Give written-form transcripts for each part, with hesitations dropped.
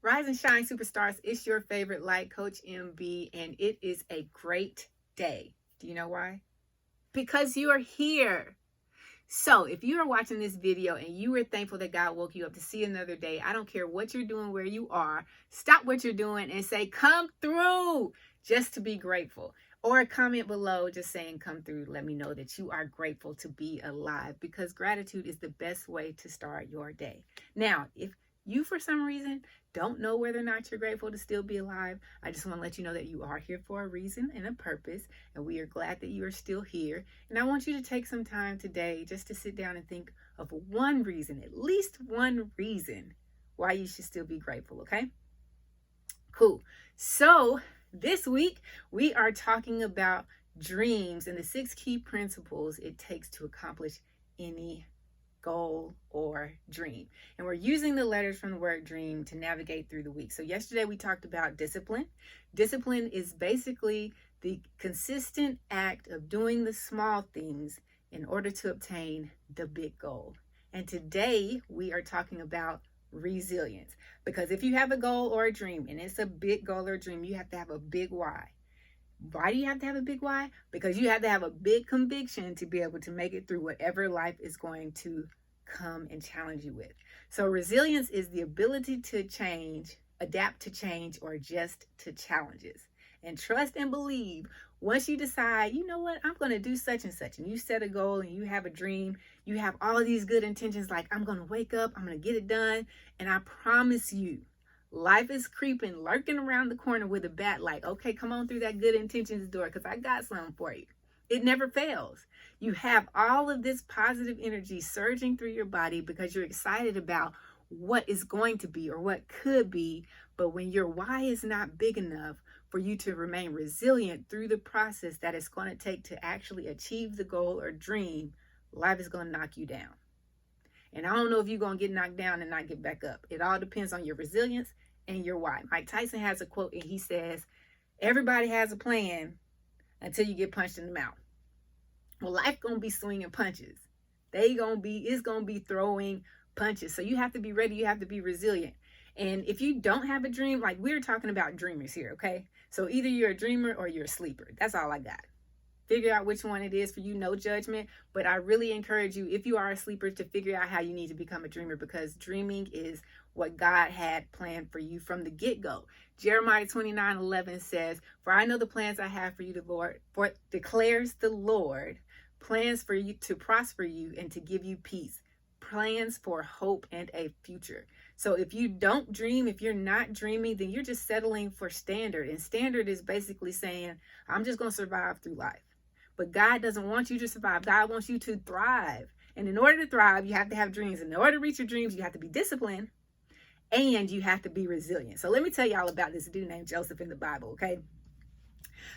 Rise and shine, superstars. It's your favorite light coach, MB, and it is a great day. Do you know why? Because you are here. So if you are watching this video and you are thankful that God woke you up to see another day, I don't care what you're doing, where you are, stop what you're doing and say, come through, just to be grateful. Or comment below just saying, come through. Let me know that you are grateful to be alive, because gratitude is the best way to start your day. Now, if you, for some reason, don't know whether or not you're grateful to still be alive, I just want to let you know that you are here for a reason and a purpose, and we are glad that you are still here. And I want you to take some time today just to sit down and think of one reason, at least one reason, why you should still be grateful, okay? Cool. So this week, we are talking about dreams and the 6 key principles it takes to accomplish any goal or dream. And we're using the letters from the word dream to navigate through the week. So yesterday we talked about discipline. Discipline is basically the consistent act of doing the small things in order to obtain the big goal. And today we are talking about resilience, because if you have a goal or a dream and it's a big goal or dream, you have to have a big why. Why do you have to have a big why? Because you have to have a big conviction to be able to make it through whatever life is going to come and challenge you with. So resilience is the ability to change, adapt to change, or adjust to challenges. And trust and believe, once you decide, you know what, I'm going to do such and such, and you set a goal and you have a dream, you have all of these good intentions, like I'm going to wake up, I'm going to get it done. And I promise you, life is creeping, lurking around the corner with a bat, like, okay, come on through that good intentions door, because I got something for you. It never fails. You have all of this positive energy surging through your body because you're excited about what is going to be or what could be. But when your why is not big enough for you to remain resilient through the process that it's going to take to actually achieve the goal or dream, life is going to knock you down. And I don't know if you're going to get knocked down and not get back up. It all depends on your resilience and your why. Mike Tyson has a quote, and he says, everybody has a plan until you get punched in the mouth. Well, life going to be swinging punches. It's going to be throwing punches. So you have to be ready. You have to be resilient. And if you don't have a dream, like we're talking about dreamers here, okay? So either you're a dreamer or you're a sleeper. That's all I got. Figure out which one it is for you, no judgment. But I really encourage you, if you are a sleeper, to figure out how you need to become a dreamer, because dreaming is what God had planned for you from the get-go. Jeremiah 29:11 says, for I know the plans I have for you, the Lord, for declares the Lord, plans for you to prosper you and to give you peace, plans for hope and a future. So if you don't dream, if you're not dreaming, then you're just settling for standard. And standard is basically saying, I'm just going to survive through life. But God doesn't want you to survive. God wants you to thrive. And in order to thrive, you have to have dreams. And in order to reach your dreams, you have to be disciplined and you have to be resilient. So let me tell y'all about this dude named Joseph in the Bible, okay?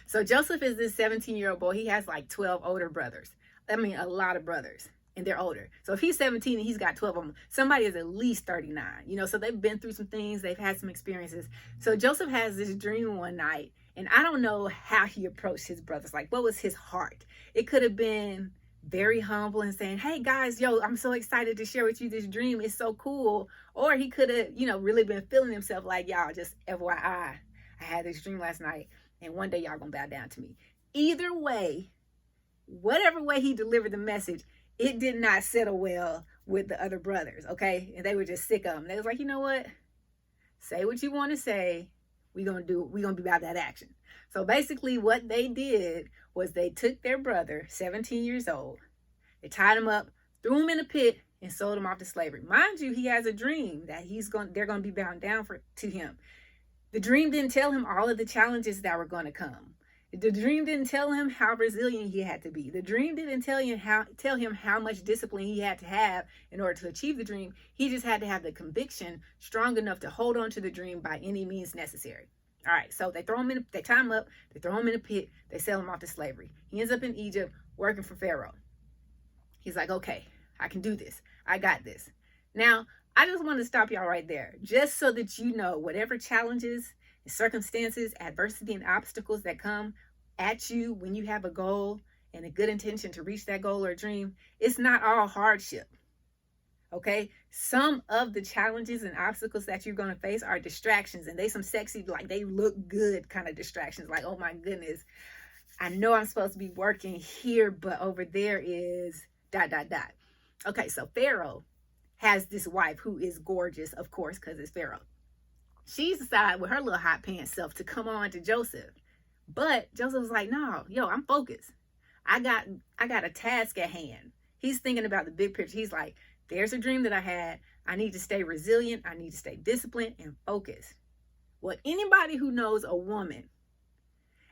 So Joseph is this 17-year-old boy. He has like 12 older brothers. I mean, a lot of brothers, and they're older. So if he's 17 and he's got 12 of them, somebody is at least 39, so they've been through some things. They've had some experiences. So Joseph has this dream one night, and I don't know how he approached his brothers. Like, what was his heart? It could have been very humble and saying, hey guys, I'm so excited to share with you this dream. It's so cool. Or he could have, really been feeling himself like, y'all, just FYI, I had this dream last night, and one day y'all gonna bow down to me. Either way, whatever way he delivered the message, it did not settle well with the other brothers, okay? And they were just sick of him. They was like, you know what? Say what you want to say. We're going to be about that action. So basically what they did was they took their brother, 17 years old, they tied him up, threw him in a pit, and sold him off to slavery. Mind you, he has a dream that they're going to be bound down to him. The dream didn't tell him all of the challenges that were going to come. The dream didn't tell him how resilient he had to be. The dream didn't tell him how much discipline he had to have in order to achieve the dream. He just had to have the conviction strong enough to hold on to the dream by any means necessary. All right, so they tie him up, they throw him in a pit, they sell him off to slavery. He ends up in Egypt working for Pharaoh. He's like, okay, I can do this. I got this. Now, I just want to stop y'all right there, just so that you know whatever challenges, circumstances, adversity, and obstacles that come at you when you have a goal and a good intention to reach that goal or dream, it's not all hardship. Okay, some of the challenges and obstacles that you're going to face are distractions, and they some sexy, like they look good kind of distractions. Like, oh my goodness, I know I'm supposed to be working here, but over there is ... Okay, so Pharaoh has this wife who is gorgeous, of course, because it's Pharaoh. She's decided with her little hot pants self to come on to Joseph, but Joseph was like, no, yo, I'm focused. I got a task at hand. He's thinking about the big picture. He's like, there's a dream that I had. I need to stay resilient. I need to stay disciplined and focused. Well, anybody who knows a woman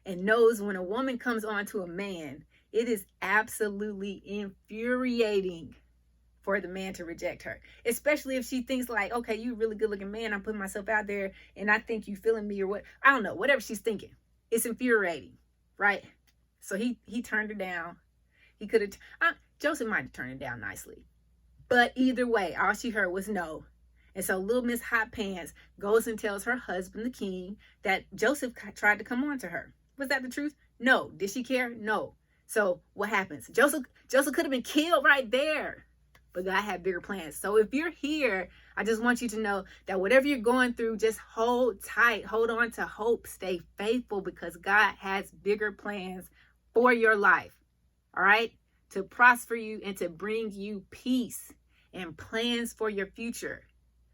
and knows when a woman comes on to a man, it is absolutely infuriating for the man to reject her, especially if she thinks like, okay, you a really good looking man, I'm putting myself out there and I think you feeling me or what, I don't know, whatever she's thinking. It's infuriating, right? So he turned her down. He could have, Joseph might have turned it down nicely, but either way, all she heard was no. And so little Miss Hot Pants goes and tells her husband, the king, that Joseph tried to come on to her. Was that the truth? No. Did she care? No. So what happens? Joseph could have been killed right there, but God had bigger plans. So if you're here, I just want you to know that whatever you're going through, just hold tight, hold on to hope, stay faithful, because God has bigger plans for your life. All right? To prosper you and to bring you peace and plans for your future.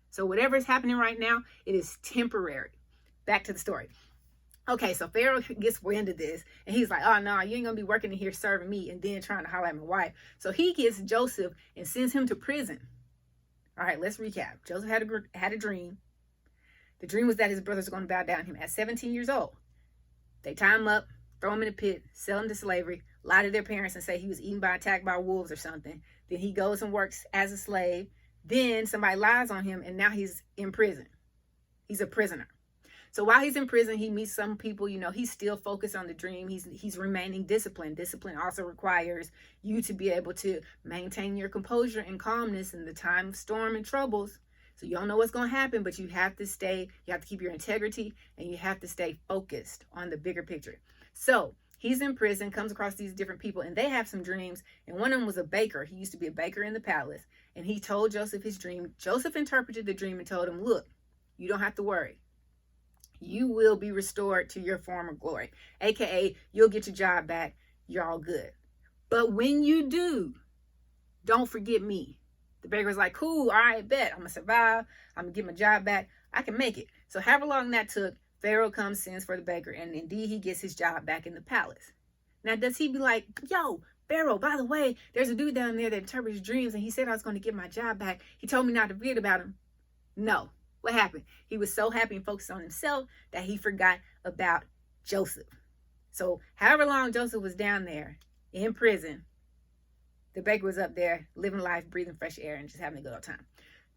So whatever is happening right now, it is temporary. Back to the story. Okay, so Pharaoh gets wind of this, and he's like, oh, no, you ain't going to be working in here serving me and then trying to holler at my wife. So he gets Joseph and sends him to prison. All right, let's recap. Joseph had a dream. The dream was that his brothers were going to bow down to him at 17 years old. They tie him up, throw him in a pit, sell him to slavery, lie to their parents and say he was attacked by wolves or something. Then he goes and works as a slave. Then somebody lies on him, and now he's in prison. He's a prisoner. So while he's in prison, he meets some people, he's still focused on the dream. He's remaining disciplined. Discipline also requires you to be able to maintain your composure and calmness in the time of storm and troubles. So you don't know what's going to happen, but you have to keep your integrity, and you have to stay focused on the bigger picture. So he's in prison, comes across these different people, and they have some dreams. And one of them was a baker. He used to be a baker in the palace. And he told Joseph his dream. Joseph interpreted the dream and told him, look, you don't have to worry. You will be restored to your former glory. AKA, you'll get your job back. You're all good. But when you do, don't forget me. The baker was like, cool, all right, bet. I'm going to survive. I'm going to get my job back. I can make it. So however long that took, Pharaoh comes, sends for the baker, and indeed he gets his job back in the palace. Now, does he be like, yo, Pharaoh, by the way, there's a dude down there that interprets dreams, and he said I was going to get my job back. He told me not to forget about him. No. What happened? He was so happy and focused on himself that he forgot about Joseph. So however long Joseph was down there in prison, the baker was up there living life, breathing fresh air, and just having a good old time.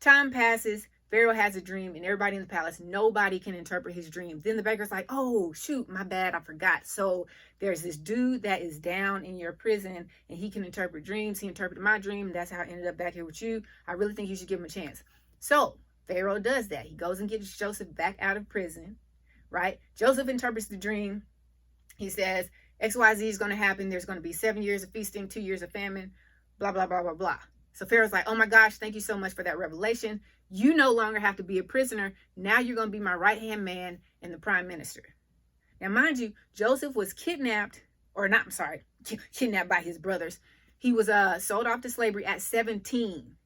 Time passes. Pharaoh has a dream, and everybody in the palace, nobody can interpret his dream. Then the baker's like, oh, shoot, my bad, I forgot. So there's this dude that is down in your prison, and he can interpret dreams. He interpreted my dream, and that's how I ended up back here with you. I really think you should give him a chance. So Pharaoh does that. He goes and gets Joseph back out of prison, right? Joseph interprets the dream. He says, XYZ is going to happen. There's going to be 7 years of feasting, 2 years of famine, blah, blah, blah, blah, blah. So Pharaoh's like, oh my gosh, thank you so much for that revelation. You no longer have to be a prisoner. Now you're going to be my right-hand man and the prime minister. Now, mind you, Joseph was kidnapped by his brothers. He was sold off to slavery at 17.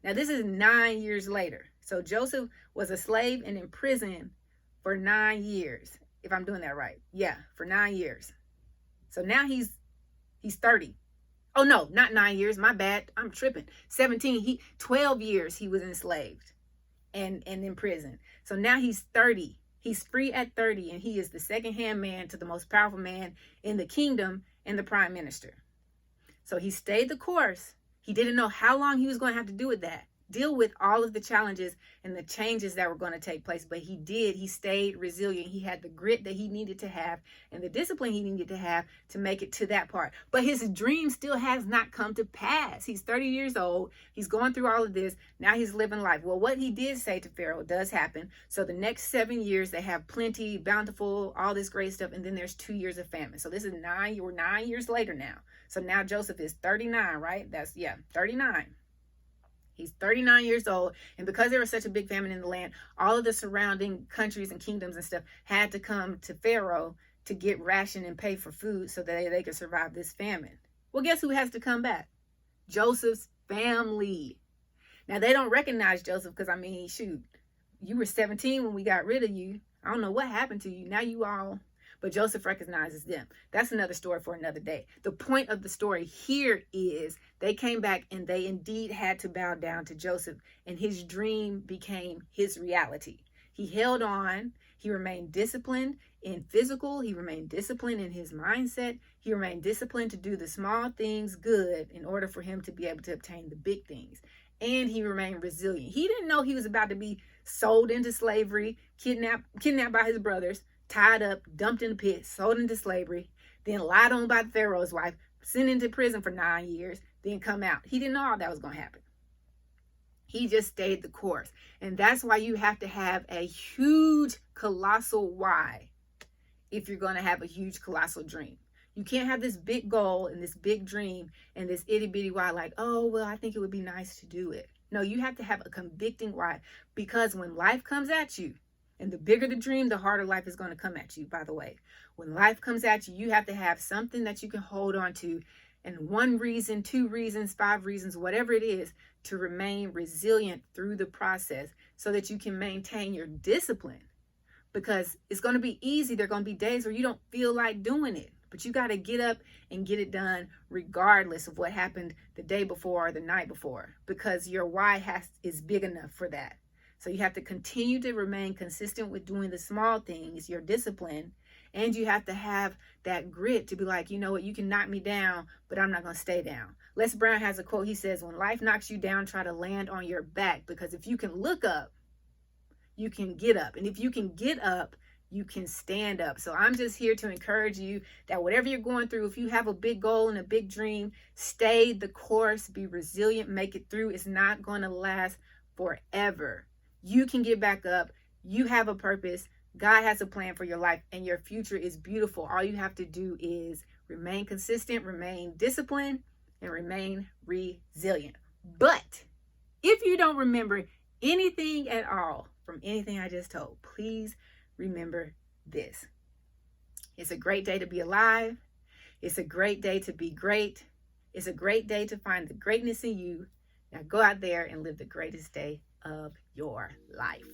Now, this is 9 years later. So Joseph was a slave and in prison for 9 years, if I'm doing that right. Yeah, for 9 years. So now he's 30. Oh, no, not 9 years. My bad. I'm tripping. 17. 12 years he was enslaved and in prison. So now he's 30. He's free at 30, and he is the second-hand man to the most powerful man in the kingdom and the prime minister. So he stayed the course. He didn't know how long he was going to have to deal with all of the challenges and the changes that were going to take place. But he did. He stayed resilient. He had the grit that he needed to have and the discipline he needed to have to make it to that part. But his dream still has not come to pass. He's 30 years old. He's going through all of this. Now he's living life. Well, what he did say to Pharaoh does happen. So the next 7 years, they have plenty, bountiful, all this great stuff. And then there's 2 years of famine. So this is 9 years later now. So now Joseph is 39, right? 39. He's 39 years old. And because there was such a big famine in the land, all of the surrounding countries and kingdoms and stuff had to come to Pharaoh to get ration and pay for food so that they could survive this famine. Well, guess who has to come back? Joseph's family. Now, they don't recognize Joseph because, I mean, shoot, you were 17 when we got rid of you. I don't know what happened to you. Now you all... But Joseph recognizes them. That's another story for another day. The point of the story here is they came back and they indeed had to bow down to Joseph, and his dream became his reality. He held on. He remained disciplined in physical. He remained disciplined in his mindset. He remained disciplined to do the small things good in order for him to be able to obtain the big things. And he remained resilient. He didn't know he was about to be sold into slavery, kidnapped by his brothers, tied up, dumped in the pit, sold into slavery, then lied on by the Pharaoh's wife, sent into prison for 9 years, then come out. He didn't know all that was going to happen. He just stayed the course. And that's why you have to have a huge, colossal why if you're going to have a huge, colossal dream. You can't have this big goal and this big dream and this itty bitty why, like, oh, well, I think it would be nice to do it. No, you have to have a convicting why, because when life comes at you, and the bigger the dream, the harder life is going to come at you, by the way. When life comes at you, you have to have something that you can hold on to. And 1 reason, 2 reasons, 5 reasons, whatever it is, to remain resilient through the process so that you can maintain your discipline. Because it's going to be easy. There are going to be days where you don't feel like doing it. But you got to get up and get it done regardless of what happened the day before or the night before. Because your why is big enough for that. So you have to continue to remain consistent with doing the small things, your discipline, and you have to have that grit to be like, you know what, you can knock me down, but I'm not going to stay down. Les Brown has a quote. He says, when life knocks you down, try to land on your back, because if you can look up, you can get up. And if you can get up, you can stand up. So I'm just here to encourage you that whatever you're going through, if you have a big goal and a big dream, stay the course, be resilient, make it through. It's not going to last forever. You can get back up. You have a purpose. God has a plan for your life, and your future is beautiful. All you have to do is remain consistent, remain disciplined, and remain resilient. But if you don't remember anything at all from anything I just told, please remember this. It's a great day to be alive. It's a great day to be great. It's a great day to find the greatness in you. Now go out there and live the greatest day of your life.